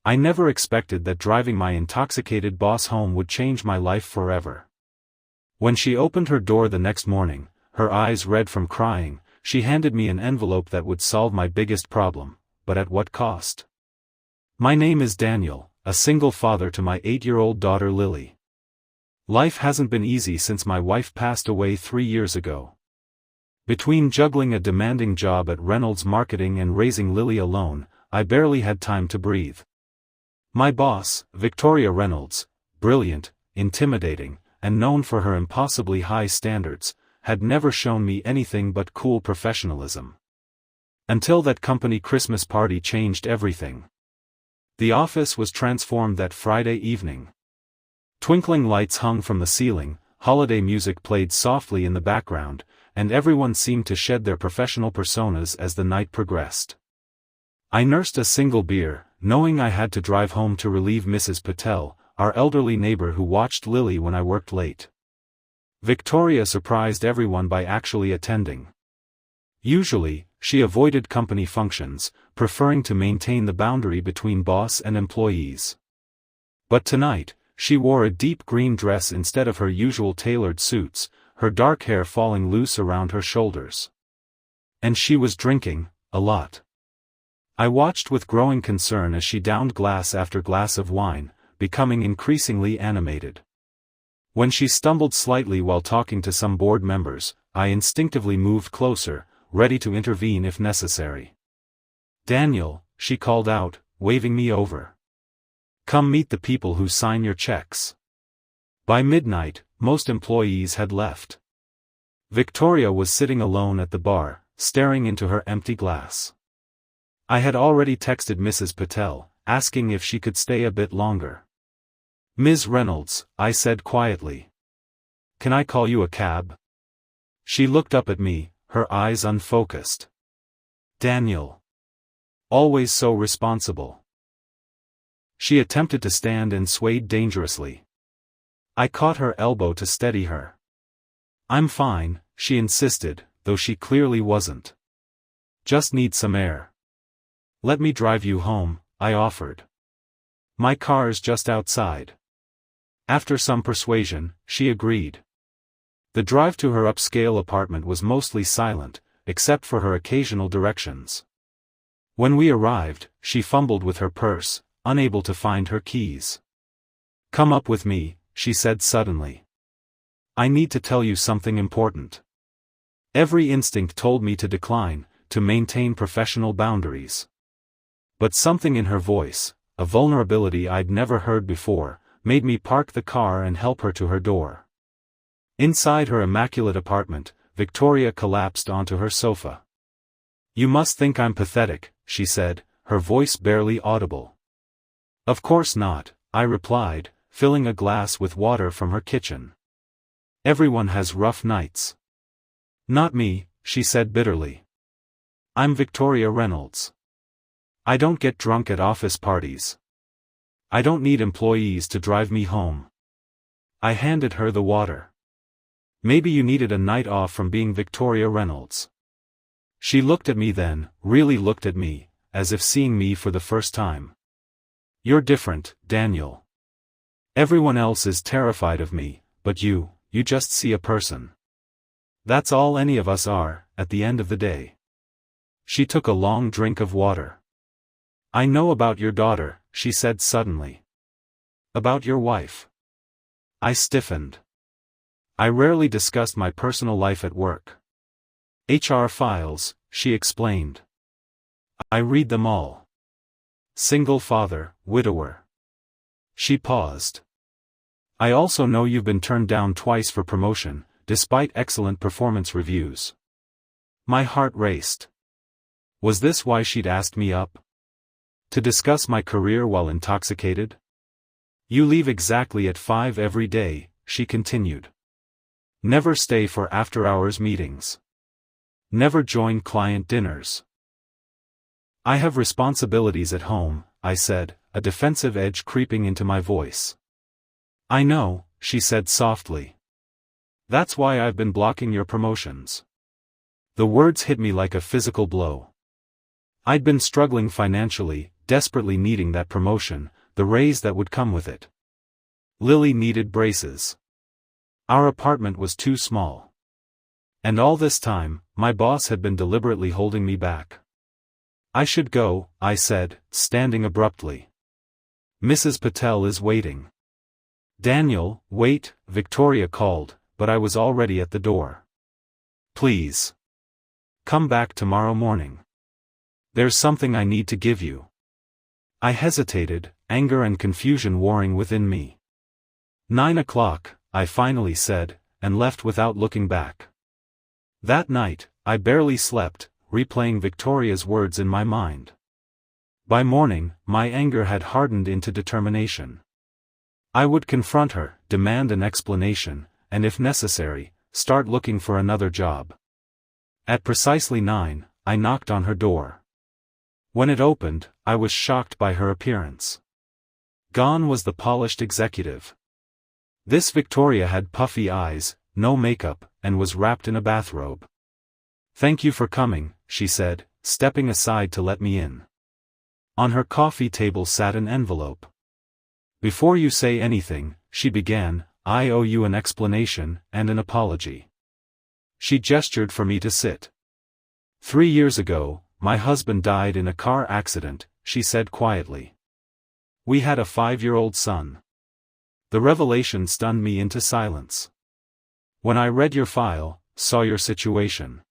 I never expected that driving my intoxicated boss home would change my life forever. When she opened her door the next morning, her eyes red from crying, she handed me an envelope that would solve my biggest problem, but at what cost? My name is Daniel, a single father to my 8-year-old daughter Lily. Life hasn't been easy since my wife passed away 3 years ago. Between juggling a demanding job at Reynolds Marketing and raising Lily alone, I barely had time to breathe. My boss, Victoria Reynolds, brilliant, intimidating, and known for her impossibly high standards, had never shown me anything but cool professionalism. Until that company Christmas party changed everything. The office was transformed that Friday evening. Twinkling lights hung from the ceiling, holiday music played softly in the background, and everyone seemed to shed their professional personas as the night progressed. I nursed a single beer, knowing I had to drive home to relieve Mrs. Patel, our elderly neighbor who watched Lily when I worked late. Victoria surprised everyone by actually attending. Usually, she avoided company functions, preferring to maintain the boundary between boss and employees. But tonight, she wore a deep green dress instead of her usual tailored suits, her dark hair falling loose around her shoulders. And she was drinking, a lot. I watched with growing concern as she downed glass after glass of wine, becoming increasingly animated. When she stumbled slightly while talking to some board members, I instinctively moved closer, ready to intervene if necessary. "Daniel," she called out, waving me over. "Come meet the people who sign your checks." By midnight, most employees had left. Victoria was sitting alone at the bar, staring into her empty glass. I had already texted Mrs. Patel, asking if she could stay a bit longer. "Ms. Reynolds," I said quietly. "Can I call you a cab?" She looked up at me, her eyes unfocused. "Daniel. Always so responsible." She attempted to stand and swayed dangerously. I caught her elbow to steady her. "I'm fine," she insisted, though she clearly wasn't. "Just need some air." "Let me drive you home," I offered. "My car's just outside." After some persuasion, she agreed. The drive to her upscale apartment was mostly silent, except for her occasional directions. When we arrived, she fumbled with her purse, unable to find her keys. "Come up with me," she said suddenly. "I need to tell you something important." Every instinct told me to decline, to maintain professional boundaries. But something in her voice, a vulnerability I'd never heard before, made me park the car and help her to her door. Inside her immaculate apartment, Victoria collapsed onto her sofa. "You must think I'm pathetic," she said, her voice barely audible. "Of course not," I replied, filling a glass with water from her kitchen. "Everyone has rough nights." "Not me," she said bitterly. "I'm Victoria Reynolds. I don't get drunk at office parties. I don't need employees to drive me home." I handed her the water. "Maybe you needed a night off from being Victoria Reynolds." She looked at me then, really looked at me, as if seeing me for the first time. "You're different, Daniel. Everyone else is terrified of me, but you just see a person. That's all any of us are, at the end of the day." She took a long drink of water. "I know about your daughter," she said suddenly. "About your wife." I stiffened. "I rarely discussed my personal life at work. HR files," she explained. "I read them all. Single father, widower." She paused. "I also know you've been turned down twice for promotion, despite excellent performance reviews." My heart raced. Was this why she'd asked me up? To discuss my career while intoxicated? "You leave exactly at 5 every day," she continued. "Never stay for after-hours meetings. Never join client dinners." "I have responsibilities at home," I said, a defensive edge creeping into my voice. "I know," she said softly. "That's why I've been blocking your promotions." The words hit me like a physical blow. I'd been struggling financially, desperately needing that promotion, the raise that would come with it. Lily needed braces. Our apartment was too small. And all this time, my boss had been deliberately holding me back. I should go, I said, standing abruptly. Mrs. Patel is waiting. Daniel, wait, Victoria called, but I was already at the door. Please. Come back tomorrow morning. There's something I need to give you. I hesitated, anger and confusion warring within me. 9 o'clock, I finally said, and left without looking back. That night, I barely slept, replaying Victoria's words in my mind. By morning, my anger had hardened into determination. I would confront her, demand an explanation, and if necessary, start looking for another job. At precisely 9, I knocked on her door. When it opened, I was shocked by her appearance. Gone was the polished executive. This Victoria had puffy eyes, no makeup, and was wrapped in a bathrobe. Thank you for coming, she said, stepping aside to let me in. On her coffee table sat an envelope. Before you say anything, she began, I owe you an explanation and an apology. She gestured for me to sit. 3 years ago, my husband died in a car accident, she said quietly. We had a 5-year-old son. The revelation stunned me into silence. When I read your file, saw your situation,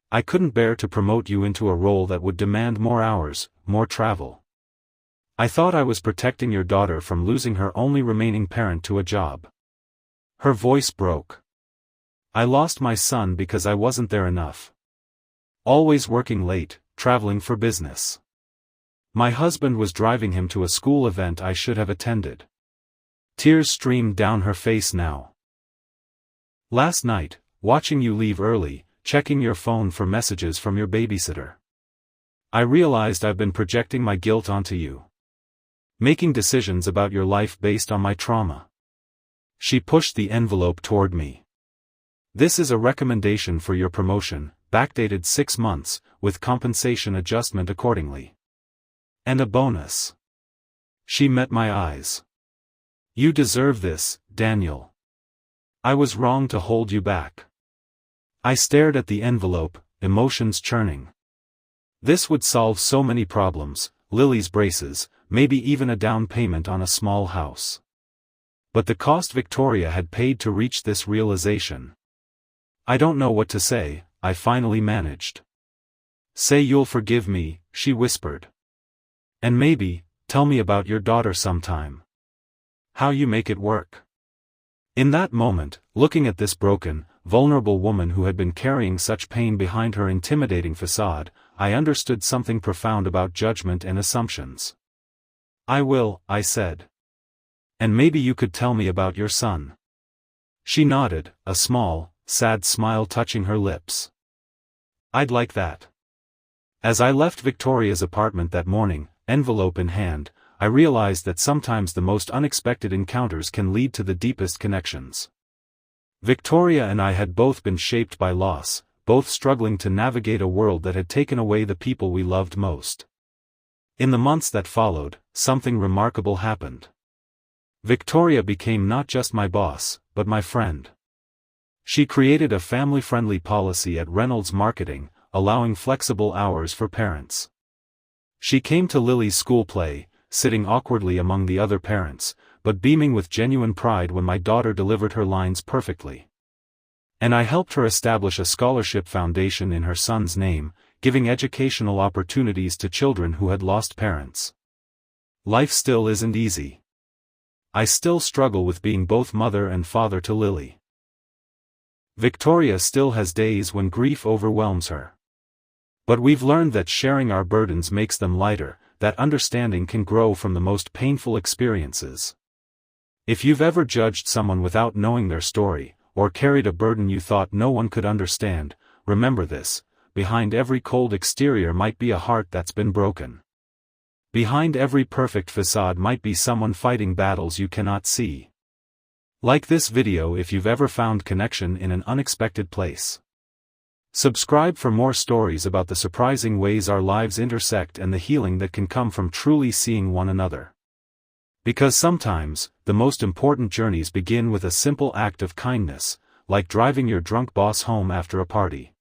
I couldn't bear to promote you into a role that would demand more hours, more travel. I thought I was protecting your daughter from losing her only remaining parent to a job. Her voice broke. I lost my son because I wasn't there enough. Always working late, traveling for business. My husband was driving him to a school event I should have attended. Tears streamed down her face now. Last night, watching you leave early, checking your phone for messages from your babysitter. I realized I've been projecting my guilt onto you. Making decisions about your life based on my trauma. She pushed the envelope toward me. This is a recommendation for your promotion, backdated 6 months, with compensation adjustment accordingly. And a bonus. She met my eyes. You deserve this, Daniel. I was wrong to hold you back. I stared at the envelope, emotions churning. This would solve so many problems, Lily's braces, maybe even a down payment on a small house. But the cost Victoria had paid to reach this realization. I don't know what to say, I finally managed. Say you'll forgive me, she whispered. And maybe, tell me about your daughter sometime. How you make it work. In that moment, looking at this broken, vulnerable woman who had been carrying such pain behind her intimidating facade, I understood something profound about judgment and assumptions. I will, I said. And maybe you could tell me about your son. She nodded, a small, sad smile touching her lips. I'd like that. As I left Victoria's apartment that morning, envelope in hand, I realized that sometimes the most unexpected encounters can lead to the deepest connections. Victoria and I had both been shaped by loss, both struggling to navigate a world that had taken away the people we loved most. In the months that followed, something remarkable happened. Victoria became not just my boss, but my friend. She created a family-friendly policy at Reynolds Marketing, allowing flexible hours for parents. She came to Lily's school play, sitting awkwardly among the other parents, but beaming with genuine pride when my daughter delivered her lines perfectly. And I helped her establish a scholarship foundation in her son's name, giving educational opportunities to children who had lost parents. Life still isn't easy. I still struggle with being both mother and father to Lily. Victoria still has days when grief overwhelms her. But we've learned that sharing our burdens makes them lighter, that understanding can grow from the most painful experiences. If you've ever judged someone without knowing their story, or carried a burden you thought no one could understand, remember this: behind every cold exterior might be a heart that's been broken. Behind every perfect facade might be someone fighting battles you cannot see. Like this video if you've ever found connection in an unexpected place. Subscribe for more stories about the surprising ways our lives intersect and the healing that can come from truly seeing one another. Because sometimes, the most important journeys begin with a simple act of kindness, like driving your drunk boss home after a party.